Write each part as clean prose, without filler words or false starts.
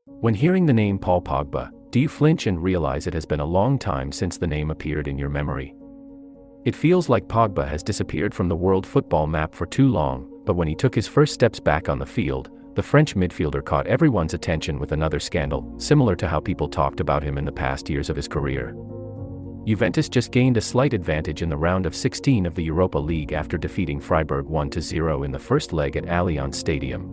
When hearing the name Paul Pogba, do you flinch and realize it has been a long time since the name appeared in your memory? It feels like Pogba has disappeared from the world football map for too long, but when he took his first steps back on the field, the French midfielder caught everyone's attention with another scandal, similar to how people talked about him in the past years of his career. Juventus just gained a slight advantage in the round of 16 of the Europa League after defeating Freiburg 1-0 in the first leg at Allianz Stadium.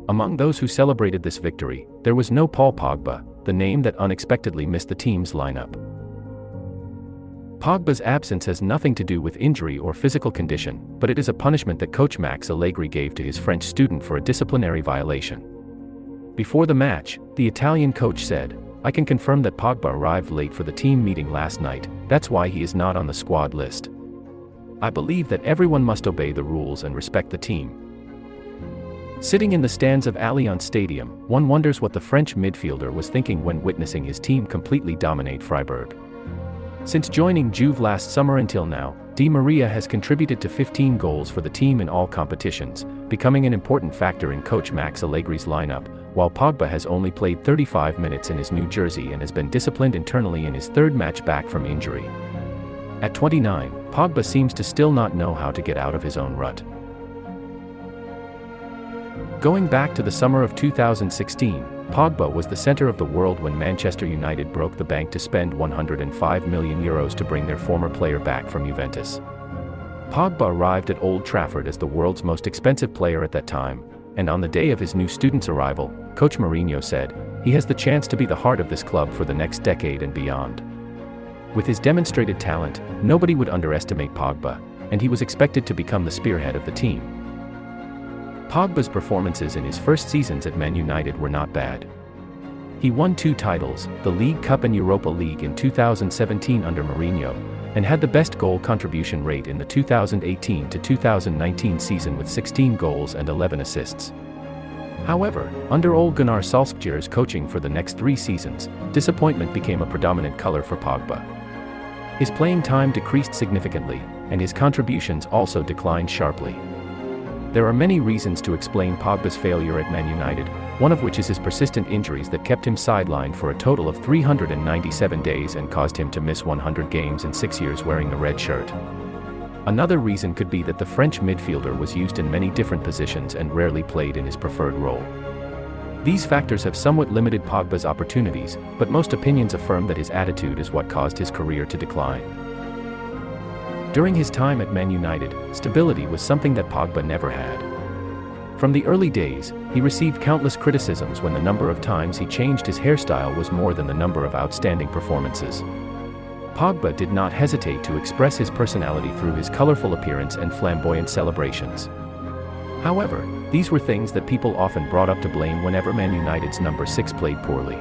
Among those who celebrated this victory, there was no Paul Pogba, the name that unexpectedly missed the team's lineup. Pogba's absence has nothing to do with injury or physical condition, but it is a punishment that coach Max Allegri gave to his French student for a disciplinary violation. Before the match, the Italian coach said, "I can confirm that Pogba arrived late for the team meeting last night, that's why he is not on the squad list. I believe that everyone must obey the rules and respect the team." Sitting in the stands of Allianz Stadium, one wonders what the French midfielder was thinking when witnessing his team completely dominate Freiburg. Since joining Juve last summer until now, Di Maria has contributed to 15 goals for the team in all competitions, becoming an important factor in coach Max Allegri's lineup, while Pogba has only played 35 minutes in his new jersey and has been disciplined internally in his third match back from injury. At 29, Pogba seems to still not know how to get out of his own rut. Going back to the summer of 2016, Pogba was the center of the world when Manchester United broke the bank to spend €105 million to bring their former player back from Juventus. Pogba arrived at Old Trafford as the world's most expensive player at that time, and on the day of his new student's arrival, Coach Mourinho said, "He has the chance to be the heart of this club for the next decade and beyond." With his demonstrated talent, nobody would underestimate Pogba, and he was expected to become the spearhead of the team. Pogba's performances in his first seasons at Man United were not bad. He won 2 titles, the League Cup and Europa League in 2017 under Mourinho, and had the best goal contribution rate in the 2018-2019 season with 16 goals and 11 assists. However, under Ole Gunnar Solskjaer's coaching for the next 3 seasons, disappointment became a predominant color for Pogba. His playing time decreased significantly, and his contributions also declined sharply. There are many reasons to explain Pogba's failure at Man United, one of which is his persistent injuries that kept him sidelined for a total of 397 days and caused him to miss 100 games in 6 years wearing the red shirt. Another reason could be that the French midfielder was used in many different positions and rarely played in his preferred role. These factors have somewhat limited Pogba's opportunities, but most opinions affirm that his attitude is what caused his career to decline. During his time at Man United, stability was something that Pogba never had. From the early days, he received countless criticisms when the number of times he changed his hairstyle was more than the number of outstanding performances. Pogba did not hesitate to express his personality through his colorful appearance and flamboyant celebrations. However, these were things that people often brought up to blame whenever Man United's number 6 played poorly.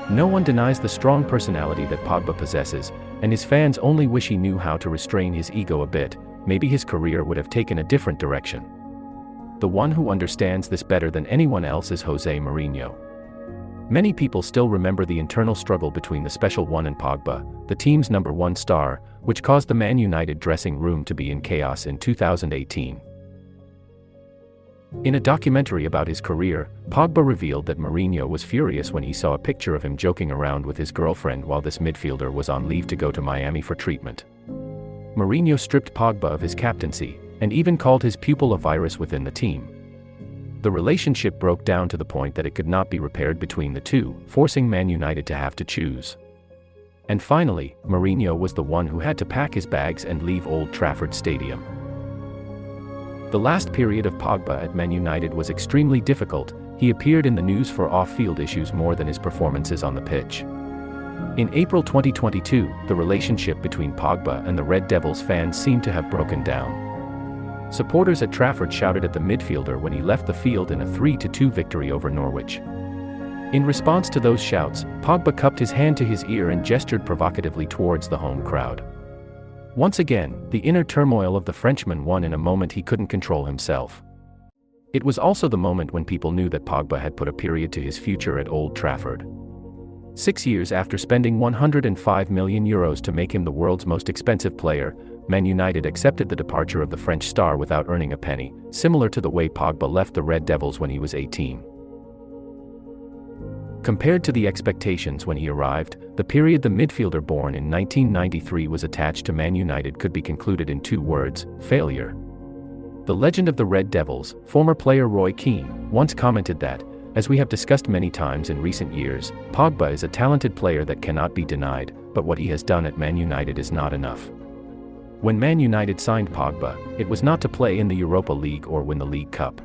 No one denies the strong personality that Pogba possesses, and his fans only wish he knew how to restrain his ego a bit. Maybe his career would have taken a different direction. The one who understands this better than anyone else is Jose Mourinho. Many people still remember the internal struggle between the Special One and Pogba, the team's number 1 star, which caused the Man United dressing room to be in chaos in 2018. In a documentary about his career, Pogba revealed that Mourinho was furious when he saw a picture of him joking around with his girlfriend while this midfielder was on leave to go to Miami for treatment. Mourinho stripped Pogba of his captaincy, and even called his pupil a virus within the team. The relationship broke down to the point that it could not be repaired between the two, forcing Man United to have to choose. And finally, Mourinho was the one who had to pack his bags and leave Old Trafford Stadium. The last period of Pogba at Man United was extremely difficult. He appeared in the news for off-field issues more than his performances on the pitch. In April 2022, the relationship between Pogba and the Red Devils fans seemed to have broken down. Supporters at Trafford shouted at the midfielder when he left the field in a 3-2 victory over Norwich. In response to those shouts, Pogba cupped his hand to his ear and gestured provocatively towards the home crowd. Once again, the inner turmoil of the Frenchman won in a moment he couldn't control himself. It was also the moment when people knew that Pogba had put a period to his future at Old Trafford. 6 years after spending €105 million to make him the world's most expensive player, Man United accepted the departure of the French star without earning a penny, similar to the way Pogba left the Red Devils when he was 18. Compared to the expectations when he arrived, the period the midfielder born in 1993 was attached to Man United could be concluded in 2 words: failure. The legend of the Red Devils, former player Roy Keane, once commented that, as we have discussed many times in recent years, Pogba is a talented player that cannot be denied, but what he has done at Man United is not enough. When Man United signed Pogba, it was not to play in the Europa League or win the League Cup.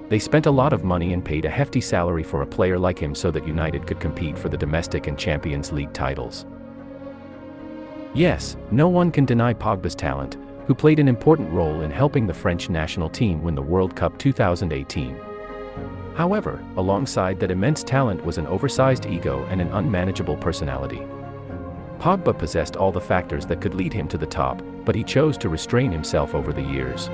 They spent a lot of money and paid a hefty salary for a player like him so that United could compete for the domestic and Champions League titles. Yes, no one can deny Pogba's talent, who played an important role in helping the French national team win the World Cup 2018. However, alongside that immense talent was an oversized ego and an unmanageable personality. Pogba possessed all the factors that could lead him to the top, but he chose to restrain himself over the years.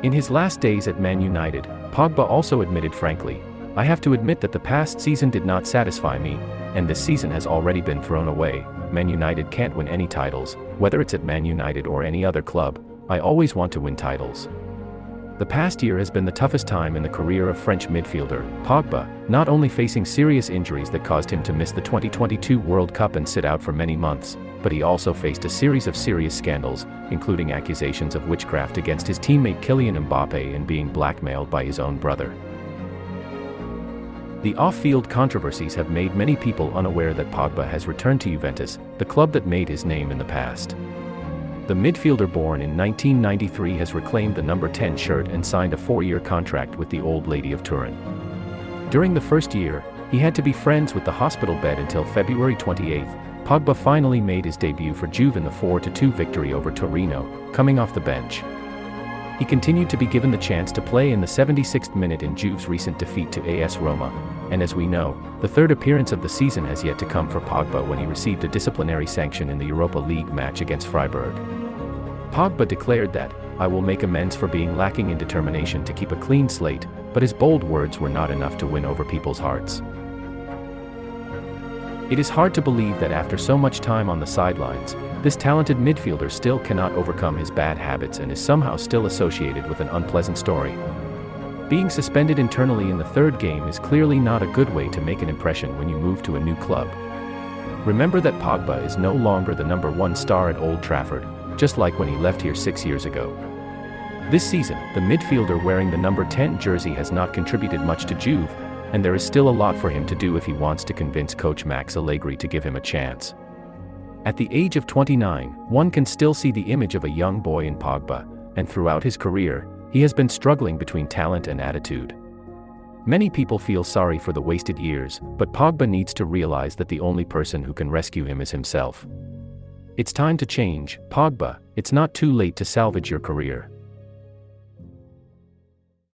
In his last days at Man United, Pogba also admitted frankly, "I have to admit that the past season did not satisfy me, and this season has already been thrown away. Man United can't win any titles, whether it's at Man United or any other club. I always want to win titles." The past year has been the toughest time in the career of French midfielder Pogba, not only facing serious injuries that caused him to miss the 2022 World Cup and sit out for many months, but he also faced a series of serious scandals, including accusations of witchcraft against his teammate Kylian Mbappe and being blackmailed by his own brother. The off-field controversies have made many people unaware that Pogba has returned to Juventus, the club that made his name in the past. The midfielder born in 1993 has reclaimed the number 10 shirt and signed a 4-year contract with the Old Lady of Turin. During the first year, he had to be friends with the hospital bed until February 28. Pogba finally made his debut for Juve in the 4-2 victory over Torino, coming off the bench. He continued to be given the chance to play in the 76th minute in Juve's recent defeat to AS Roma, and as we know, the third appearance of the season has yet to come for Pogba when he received a disciplinary sanction in the Europa League match against Freiburg. Pogba declared that, "I will make amends for being lacking in determination to keep a clean slate," but his bold words were not enough to win over people's hearts. It is hard to believe that after so much time on the sidelines, this talented midfielder still cannot overcome his bad habits and is somehow still associated with an unpleasant story. Being suspended internally in the 3rd game is clearly not a good way to make an impression when you move to a new club. Remember that Pogba is no longer the number 1 star at Old Trafford, just like when he left here 6 years ago. This season, the midfielder wearing the number 10 jersey has not contributed much to Juve, and there is still a lot for him to do if he wants to convince coach Max Allegri to give him a chance. At the age of 29, one can still see the image of a young boy in Pogba, and throughout his career, he has been struggling between talent and attitude. Many people feel sorry for the wasted years, but Pogba needs to realize that the only person who can rescue him is himself. It's time to change, Pogba. It's not too late to salvage your career.